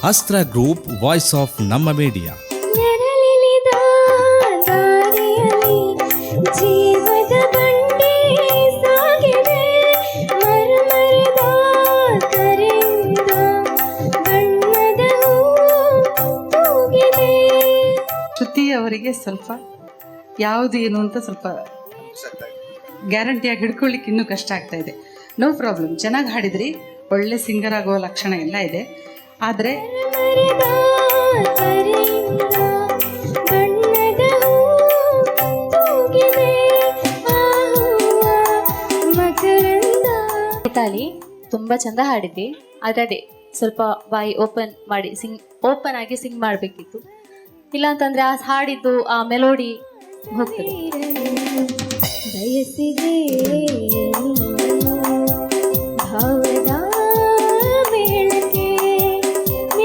ಅಸ್ತ್ರ group, voice of ನಮ್ಮ media. ನೆರಳಿಲಿದ ದಾರಿಯಲ್ಲಿ ಜೀವದ ಬಂಡಿ ಸಾಗಿದೆ, ಮರಮರದ ಕರೆಯಿಂದ ಬಣ್ಣದ ತೂಗಿದೆ. ಶ್ರುತಿ ಅವರಿಗೆ ಸ್ವಲ್ಪ ಯಾವುದು ಏನು ಅಂತ ಸ್ವಲ್ಪ ಗ್ಯಾರಂಟಿಯಾಗಿ ಹಿಡ್ಕೊಳ್ಳಿಕ್ಕೆ ಇನ್ನೂ ಕಷ್ಟ ಆಗ್ತಾ ಇದೆ. ನೋ ಪ್ರಾಬ್ಲಮ್, ಚೆನ್ನಾಗಿ ಹಾಡಿದ್ರಿ, ಒಳ್ಳೆ ಸಿಂಗರ್ ಆಗೋ ಲಕ್ಷಣ ಎಲ್ಲ ಇದೆ. ಆದರೆ ತಾಲಿ ತುಂಬ ಚಂದ ಹಾಡಿದ್ವಿ. ಆದರೆ ಅದೇ ಸ್ವಲ್ಪ ಬಾಯಿ ಓಪನ್ ಮಾಡಿ ಓಪನ್ ಆಗಿ ಸಿಂಗ್ ಮಾಡಬೇಕಿತ್ತು. ಇಲ್ಲಾಂತಂದ್ರೆ ಆ ಹಾಡಿದ್ದು ಆ ಮೆಲೋಡಿ ಹೋಗ್ತದೆ. ಬಯಸಿದೆ ಭಾವ